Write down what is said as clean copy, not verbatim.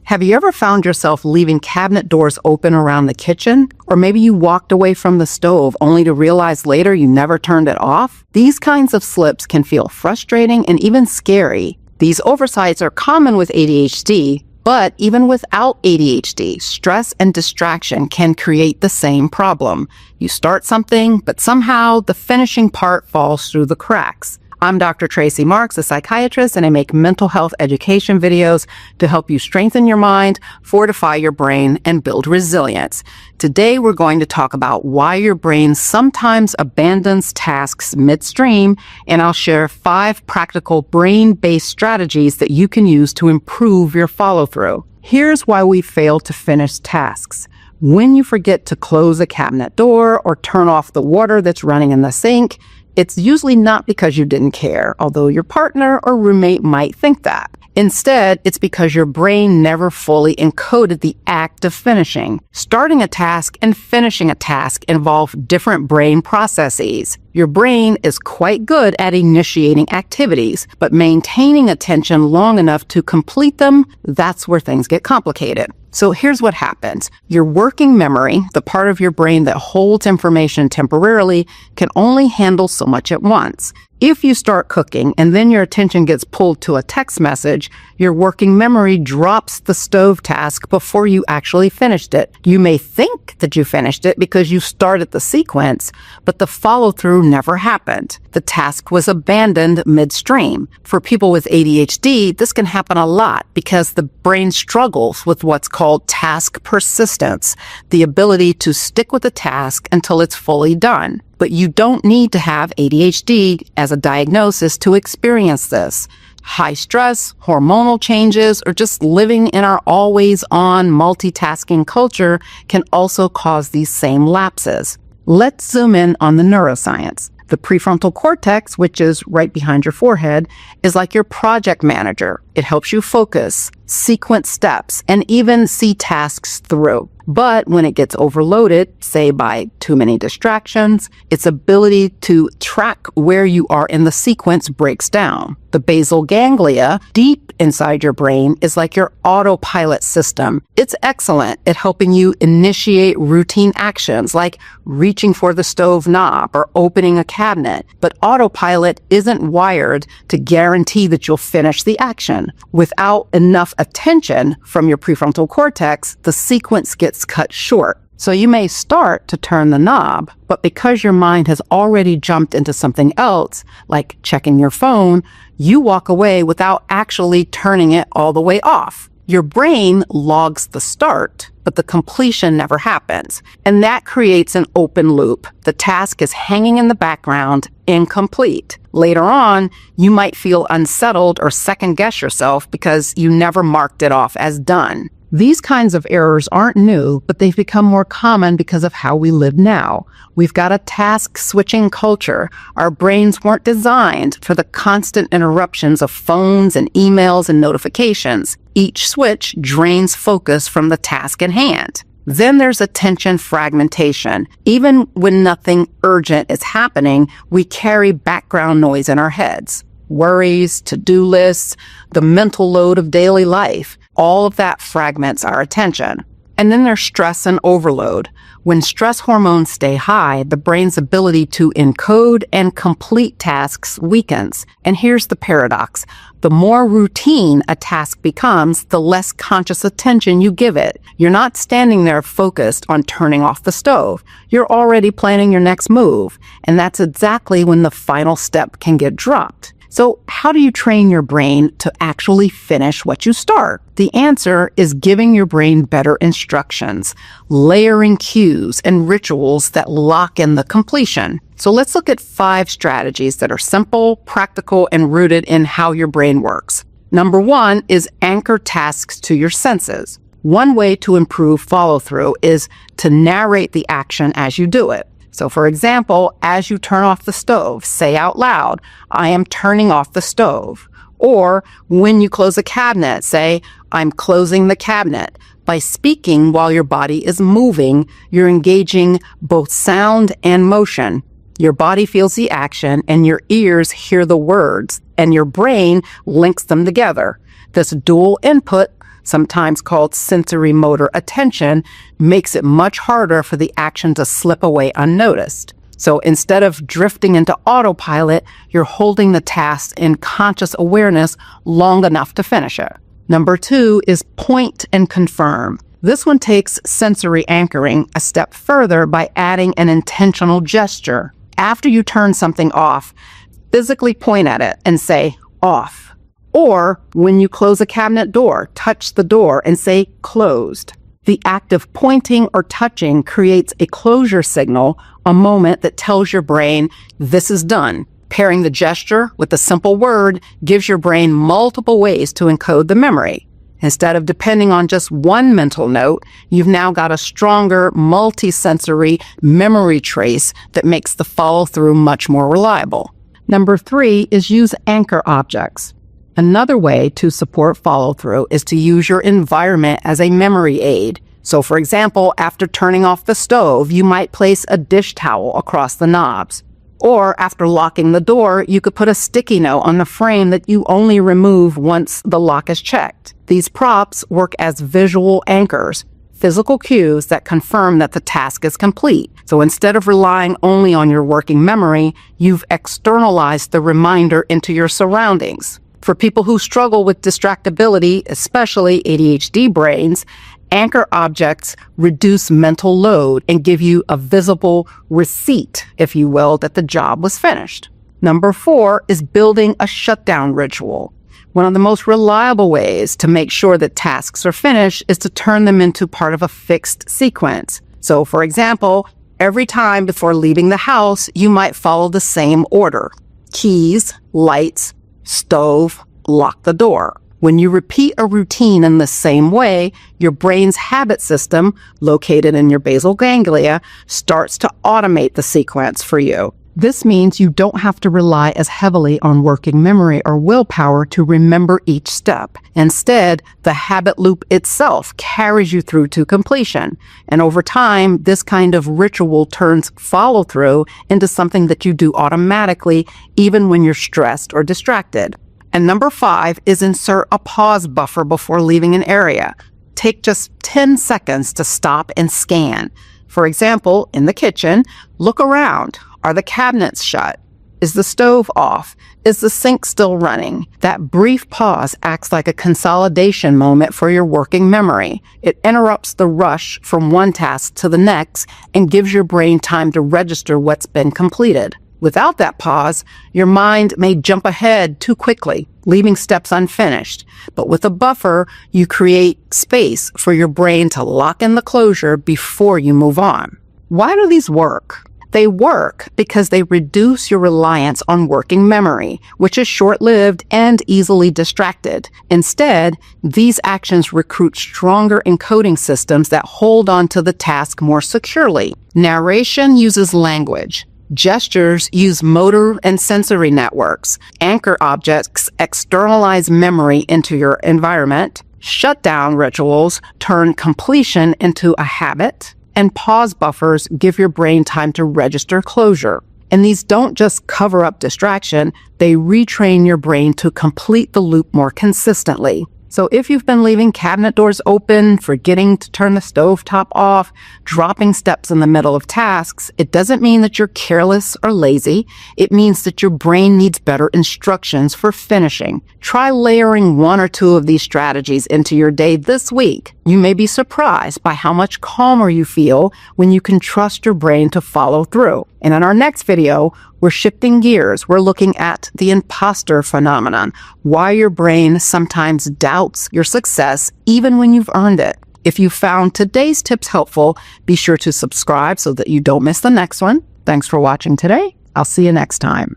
Have you ever found yourself leaving cabinet doors open around the kitchen? Or maybe you walked away from the stove only to realize later you never turned it off? These kinds of slips can feel frustrating and even scary. These oversights are common with ADHD, but even without ADHD, stress and distraction can create the same problem. You start something, but somehow the finishing part falls through the cracks. I'm Dr. Tracey Marks, a psychiatrist, and I make mental health education videos to help you strengthen your mind, fortify your brain, and build resilience. Today, we're going to talk about why your brain sometimes abandons tasks midstream, and I'll share 5 practical brain-based strategies that you can use to improve your follow-through. Here's why we fail to finish tasks. When you forget to close a cabinet door or turn off the water that's running in the sink, it's usually not because you didn't care, although your partner or roommate might think that. Instead, it's because your brain never fully encoded the act of finishing. Starting a task and finishing a task involve different brain processes. Your brain is quite good at initiating activities, but maintaining attention long enough to complete them, that's where things get complicated. So here's what happens. Your working memory, the part of your brain that holds information temporarily, can only handle so much at once. If you start cooking and then your attention gets pulled to a text message, your working memory drops the stove task before you actually finished it. You may think that you finished it because you started the sequence, but the follow-through never happened. The task was abandoned midstream. For people with ADHD, this can happen a lot because the brain struggles with what's called task persistence, the ability to stick with a task until it's fully done. But you don't need to have ADHD as a diagnosis to experience this. High stress, hormonal changes, or just living in our always-on multitasking culture can also cause these same lapses. Let's zoom in on the neuroscience. The prefrontal cortex, which is right behind your forehead, is like your project manager. It helps you focus, sequence steps, and even see tasks through. But when it gets overloaded, say by too many distractions, its ability to track where you are in the sequence breaks down. The basal ganglia, deep inside your brain, is like your autopilot system. It's excellent at helping you initiate routine actions like reaching for the stove knob or opening a cabinet. But autopilot isn't wired to guarantee that you'll finish the action. Without enough attention from your prefrontal cortex, the sequence gets cut short. So you may start to turn the knob, but because your mind has already jumped into something else, like checking your phone, you walk away without actually turning it all the way off. Your brain logs the start, but the completion never happens. And that creates an open loop. The task is hanging in the background, incomplete. Later on, you might feel unsettled or second-guess yourself because you never marked it off as done. These kinds of errors aren't new, but they've become more common because of how we live now. We've got a task-switching culture. Our brains weren't designed for the constant interruptions of phones and emails and notifications. Each switch drains focus from the task at hand. Then there's attention fragmentation. Even when nothing urgent is happening, we carry background noise in our heads. Worries, to-do lists, the mental load of daily life. All of that fragments our attention. And then there's stress and overload. When stress hormones stay high, the brain's ability to encode and complete tasks weakens. And here's the paradox. The more routine a task becomes, the less conscious attention you give it. You're not standing there focused on turning off the stove. You're already planning your next move. And that's exactly when the final step can get dropped. So how do you train your brain to actually finish what you start? The answer is giving your brain better instructions, layering cues and rituals that lock in the completion. So let's look at 5 strategies that are simple, practical, and rooted in how your brain works. Number 1 is anchor tasks to your senses. One way to improve follow-through is to narrate the action as you do it. So for example, as you turn off the stove, say out loud, "I am turning off the stove." Or when you close a cabinet, say, "I'm closing the cabinet." By speaking while your body is moving, you're engaging both sound and motion. Your body feels the action and your ears hear the words, and your brain links them together. This dual input sometimes called sensory motor attention, makes it much harder for the action to slip away unnoticed. So instead of drifting into autopilot, you're holding the task in conscious awareness long enough to finish it. Number 2 is point and confirm. This one takes sensory anchoring a step further by adding an intentional gesture. After you turn something off, physically point at it and say, off. Or when you close a cabinet door, touch the door and say, closed. The act of pointing or touching creates a closure signal, a moment that tells your brain, this is done. Pairing the gesture with a simple word gives your brain multiple ways to encode the memory. Instead of depending on just one mental note, you've now got a stronger multi-sensory memory trace that makes the follow-through much more reliable. Number 3 is use anchor objects. Another way to support follow-through is to use your environment as a memory aid. So for example, after turning off the stove, you might place a dish towel across the knobs. Or after locking the door, you could put a sticky note on the frame that you only remove once the lock is checked. These props work as visual anchors, physical cues that confirm that the task is complete. So instead of relying only on your working memory, you've externalized the reminder into your surroundings. For people who struggle with distractibility, especially ADHD brains, anchor objects reduce mental load and give you a visible receipt, if you will, that the job was finished. Number 4 is building a shutdown ritual. One of the most reliable ways to make sure that tasks are finished is to turn them into part of a fixed sequence. So, for example, every time before leaving the house, you might follow the same order. Keys, lights, stove, lock the door. When you repeat a routine in the same way, your brain's habit system, located in your basal ganglia, starts to automate the sequence for you. This means you don't have to rely as heavily on working memory or willpower to remember each step. Instead, the habit loop itself carries you through to completion. And over time, this kind of ritual turns follow-through into something that you do automatically, even when you're stressed or distracted. And number 5 is insert a pause buffer before leaving an area. Take just 10 seconds to stop and scan. For example, in the kitchen, look around. Are the cabinets shut? Is the stove off? Is the sink still running? That brief pause acts like a consolidation moment for your working memory. It interrupts the rush from one task to the next and gives your brain time to register what's been completed. Without that pause, your mind may jump ahead too quickly, leaving steps unfinished. But with a buffer, you create space for your brain to lock in the closure before you move on. Why do these work? They work because they reduce your reliance on working memory, which is short-lived and easily distracted. Instead, these actions recruit stronger encoding systems that hold on to the task more securely. Narration uses language. Gestures use motor and sensory networks. Anchor objects externalize memory into your environment. Shutdown rituals turn completion into a habit. And pause buffers give your brain time to register closure. And these don't just cover up distraction, they retrain your brain to complete the loop more consistently. So if you've been leaving cabinet doors open, forgetting to turn the stovetop off, dropping steps in the middle of tasks, it doesn't mean that you're careless or lazy. It means that your brain needs better instructions for finishing. Try layering 1 or 2 of these strategies into your day this week. You may be surprised by how much calmer you feel when you can trust your brain to follow through. And in our next video, we're shifting gears. We're looking at the imposter phenomenon, why your brain sometimes doubts your success even when you've earned it. If you found today's tips helpful, be sure to subscribe so that you don't miss the next one. Thanks for watching today. I'll see you next time.